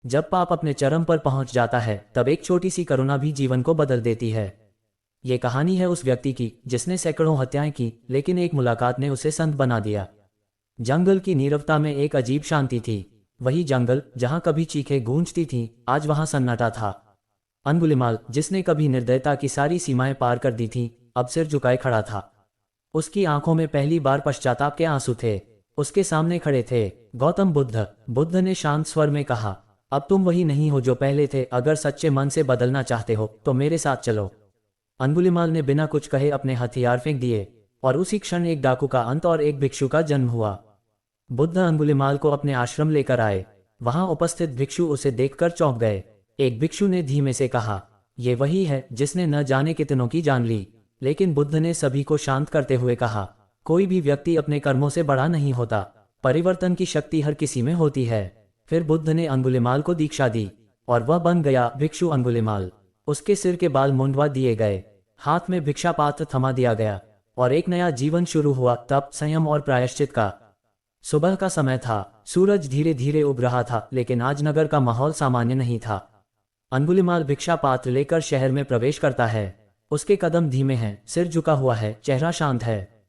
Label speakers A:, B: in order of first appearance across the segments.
A: जब पाप अपने चरम पर पहुंच जाता है तब एक छोटी सी करुणा भी जीवन को बदल देती है। ये कहानी है उस व्यक्ति की जिसने सैकड़ों हत्याएं की, लेकिन एक मुलाकात ने उसे संत बना दिया। जंगल की नीरवता में एक अजीब शांति थी। वही जंगल जहां कभी चीखें गूंजती थीं, आज वहां सन्नाटा था। अंगुलिमाल, जिसने कभी निर्दयता की सारी सीमाएं पार कर दी थीं, अब सिर झुकाए खड़ा था। उसकी आंखों में पहली बार पश्चाताप के आंसू थे। उसके सामने खड़े थे गौतम बुद्ध। बुद्ध ने शांत स्वर में कहा, अब तुम वही नहीं हो जो पहले थे। अगर सच्चे मन से बदलना चाहते हो तो मेरे साथ चलो। अंगुलिमाल ने बिना कुछ कहे अपने हथियार फेंक दिए, और उसी क्षण एक डाकू का अंत और एक भिक्षु का जन्म हुआ। बुद्ध अंगुलिमाल को अपने आश्रम लेकर आए। वहां उपस्थित भिक्षु उसे देखकर चौंक गए। एक भिक्षु ने धीमे से कहा, ये वही है जिसने न जाने कितनों की जान ली। लेकिन बुद्ध ने सभी को शांत करते हुए कहा, कोई भी व्यक्ति अपने कर्मों से बड़ा नहीं होता। परिवर्तन की शक्ति हर किसी में होती है। फिर बुद्ध ने अंगुलिमाल को दीक्षा दी, और वह बन गया भिक्षु अंगुलिमाल। उसके सिर के बाल मुंडवा दिए गए, हाथ में भिक्षा पात्र थमा दिया गया, और एक नया जीवन शुरू हुआ, तप, संयम और प्रायश्चित का। सुबह का समय था, सूरज धीरे धीरे उग रहा था, लेकिन आज नगर का माहौल सामान्य नहीं था। अंगुलिमाल भिक्षा पात्र लेकर शहर में प्रवेश करता है। उसके कदम धीमे हैं, सिर झुका हुआ है, चेहरा शांत है।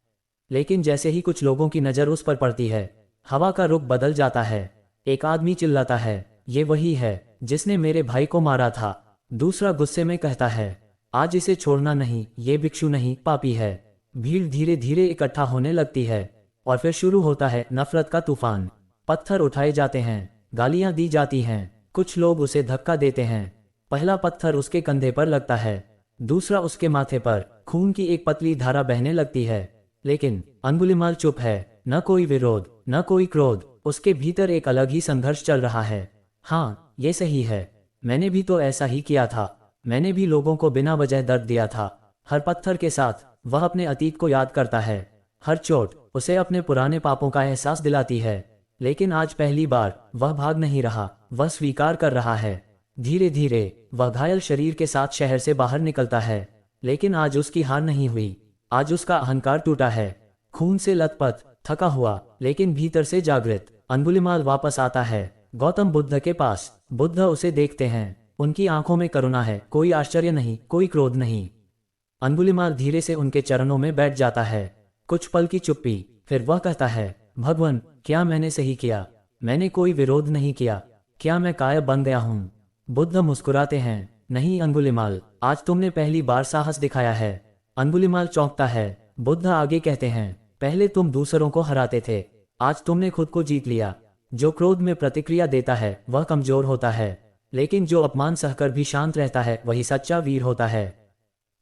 A: लेकिन जैसे ही कुछ लोगों की नजर उस पर पड़ती है, हवा का रुख बदल जाता है। एक आदमी चिल्लाता है, ये वही है जिसने मेरे भाई को मारा था। दूसरा गुस्से में कहता है, आज इसे छोड़ना नहीं, ये भिक्षु नहीं, पापी है। भीड़ धीरे धीरे इकट्ठा होने लगती है, और फिर शुरू होता है नफरत का तूफान। पत्थर उठाए जाते हैं, गालियां दी जाती हैं, कुछ लोग उसे धक्का देते हैं। पहला पत्थर उसके कंधे पर लगता है, दूसरा उसके माथे पर। खून की एक पतली धारा बहने लगती है, लेकिन अंगुलिमाल चुप है। न कोई विरोध, न कोई क्रोध। उसके भीतर एक अलग ही संघर्ष चल रहा है। हाँ, ये सही है, मैंने भी तो ऐसा ही किया था। मैंने भी लोगों को बिना वजह दर्द दिया था। हर पत्थर के साथ वह अपने अतीत को याद करता है। हर चोट उसे अपने पुराने पापों का एहसास दिलाती है। लेकिन आज पहली बार वह भाग नहीं रहा, वह स्वीकार कर रहा है। धीरे धीरे वह घायल शरीर के साथ शहर से बाहर निकलता है। लेकिन आज उसकी हार नहीं हुई। आज उसका अहंकार टूटा है। खून से लथपथ, थका हुआ, लेकिन भीतर से जागृत, अंगुलिमाल वापस आता है गौतम बुद्ध के पास। बुद्ध उसे देखते हैं, उनकी आंखों में करुणा है, कोई आश्चर्य नहीं, कोई क्रोध नहीं। अंगुलिमाल धीरे से उनके चरणों में बैठ जाता है। कुछ पल की चुप्पी, फिर वह कहता है, भगवान, क्या मैंने सही किया? मैंने कोई विरोध नहीं किया। क्या मैं कायर बन गया हूँ? बुद्ध मुस्कुराते हैं, नहीं अंगुलिमाल, आज तुमने पहली बार साहस दिखाया है। अंगुलिमाल चौंकता है। बुद्ध आगे कहते हैं, पहले तुम दूसरों को हराते थे, आज तुमने खुद को जीत लिया। जो क्रोध में प्रतिक्रिया देता है वह कमजोर होता है, लेकिन जो अपमान सहकर भी शांत रहता है वही सच्चा वीर होता है।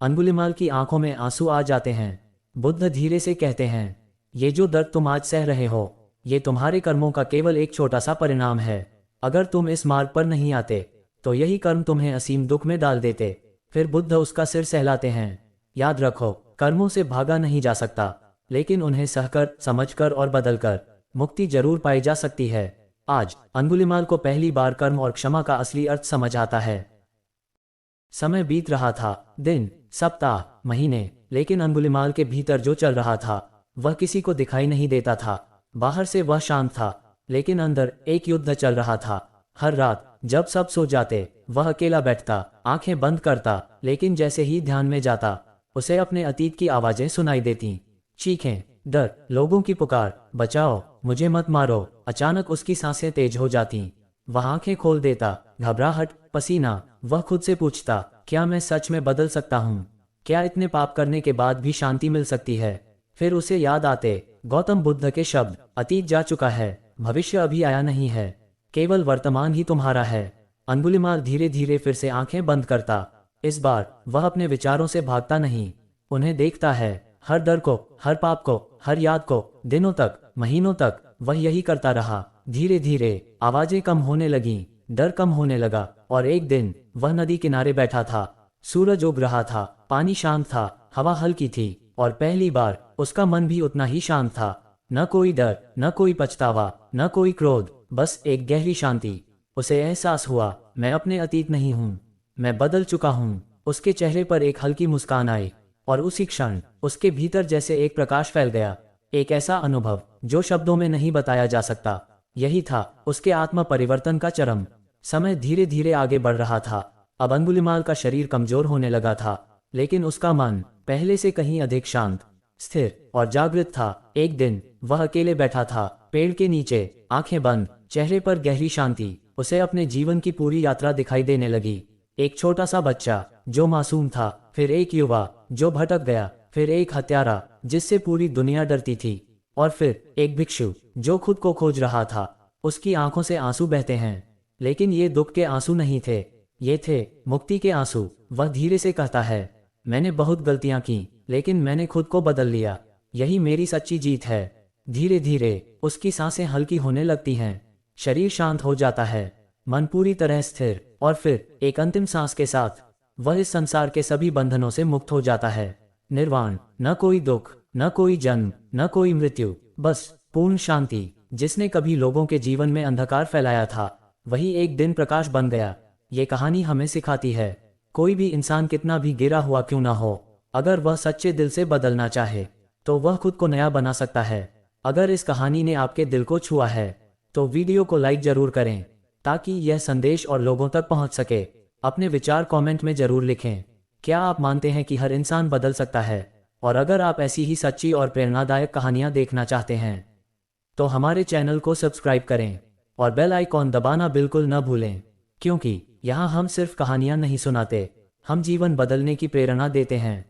A: अंगुलिमाल की आंखों में आंसू आ जाते हैं। बुद्ध धीरे से कहते हैं, ये जो दर्द तुम आज सह रहे हो, ये तुम्हारे कर्मों का केवल एक छोटा सा परिणाम है। अगर तुम इस मार्ग पर नहीं आते तो यही कर्म तुम्हें असीम दुख में डाल देते। फिर बुद्ध उसका सिर सहलाते हैं। याद रखो, कर्मों से भागा नहीं जा सकता, लेकिन उन्हें सहकर, समझकर और बदलकर मुक्ति जरूर पाई जा सकती है। आज अंगुलिमाल को पहली बार कर्म और क्षमा का असली अर्थ समझ आता है। समय बीत रहा था, दिन, सप्ताह, महीने, लेकिन अंगुलिमाल के भीतर जो चल रहा था वह किसी को दिखाई नहीं देता था। बाहर से वह शांत था, लेकिन अंदर एक युद्ध चल रहा था। हर रात जब सब सो जाते, वह अकेला बैठता, आंखें बंद करता, लेकिन जैसे ही ध्यान में जाता, उसे अपने अतीत की आवाजें सुनाई देती। चीखें, डर, लोगों की पुकार, बचाओ, मुझे मत मारो। अचानक उसकी सांसें तेज हो जाती। वह आंखें खोल देता, घबराहट, पसीना। वह खुद से पूछता, क्या मैं सच में बदल सकता हूँ? क्या इतने पाप करने के बाद भी शांति मिल सकती है? फिर उसे याद आते गौतम बुद्ध के शब्द, अतीत जा चुका है, भविष्य अभी आया नहीं है, केवल वर्तमान ही तुम्हारा है। अंगुलिमाल धीरे धीरे फिर से आंखें बंद करता। इस बार वह अपने विचारों से भागता नहीं, उन्हें देखता है। हर डर को, हर पाप को, हर याद को। दिनों तक, महीनों तक वह यही करता रहा। धीरे धीरे आवाजें कम होने लगीं, डर कम होने लगा, और एक दिन वह नदी किनारे बैठा था। सूरज उग रहा था, पानी शांत था, हवा हल्की थी, और पहली बार उसका मन भी उतना ही शांत था। न कोई डर, न कोई पछतावा, न कोई क्रोध, बस एक गहरी शांति। उसे एहसास हुआ, मैं अपने अतीत नहीं हूँ, मैं बदल चुका हूँ। उसके चेहरे पर एक हल्की मुस्कान आई, और उसी क्षण उसके भीतर जैसे एक प्रकाश फैल गया। एक ऐसा अनुभव जो शब्दों में नहीं बताया जा सकता। यही था उसके आत्म परिवर्तन का चरम। समय धीरे धीरे आगे बढ़ रहा था। अब अंगुलिमाल का शरीर कमजोर होने लगा था, लेकिन उसका मन पहले से कहीं अधिक शांत, स्थिर और जागृत था। एक दिन वह अकेले बैठा था, पेड़ के नीचे, आंखें बंद, चेहरे पर गहरी शांति। उसे अपने जीवन की पूरी यात्रा दिखाई देने लगी। एक छोटा सा बच्चा जो मासूम था, फिर एक युवा जो भटक गया, फिर एक हत्यारा जिससे पूरी दुनिया डरती थी, और फिर एक भिक्षु जो खुद को खोज रहा था। उसकी आंखों से आंसू बहते हैं, लेकिन ये दुख के आंसू नहीं थे, ये थे मुक्ति के आंसू। वह धीरे से कहता है, मैंने बहुत गलतियां की, लेकिन मैंने खुद को बदल लिया। यही मेरी सच्ची जीत है। धीरे धीरे उसकी सांसें हल्की होने लगती हैं, शरीर शांत हो जाता है, मन पूरी तरह स्थिर, और फिर एक अंतिम सांस के साथ वह इस संसार के सभी बंधनों से मुक्त हो जाता है। निर्वाण, न कोई दुख, न कोई जन्म, न कोई मृत्यु, बस पूर्ण शांति। जिसने कभी लोगों के जीवन में अंधकार फैलाया था, वही एक दिन प्रकाश बन गया। ये कहानी हमें सिखाती है, कोई भी इंसान कितना भी गिरा हुआ क्यों ना हो, अगर वह सच्चे दिल से बदलना चाहे तो वह खुद को नया बना सकता है। अगर इस कहानी ने आपके दिल को छुआ है तो वीडियो को लाइक जरूर करें, ताकि यह संदेश और लोगों तक पहुंच सके। अपने विचार कमेंट में जरूर लिखें। क्या आप मानते हैं कि हर इंसान बदल सकता है? और अगर आप ऐसी ही सच्ची और प्रेरणादायक कहानियां देखना चाहते हैं तो हमारे चैनल को सब्सक्राइब करें और बेल आइकॉन दबाना बिल्कुल न भूलें, क्योंकि यहाँ हम सिर्फ कहानियां नहीं सुनाते, हम जीवन बदलने की प्रेरणा देते हैं।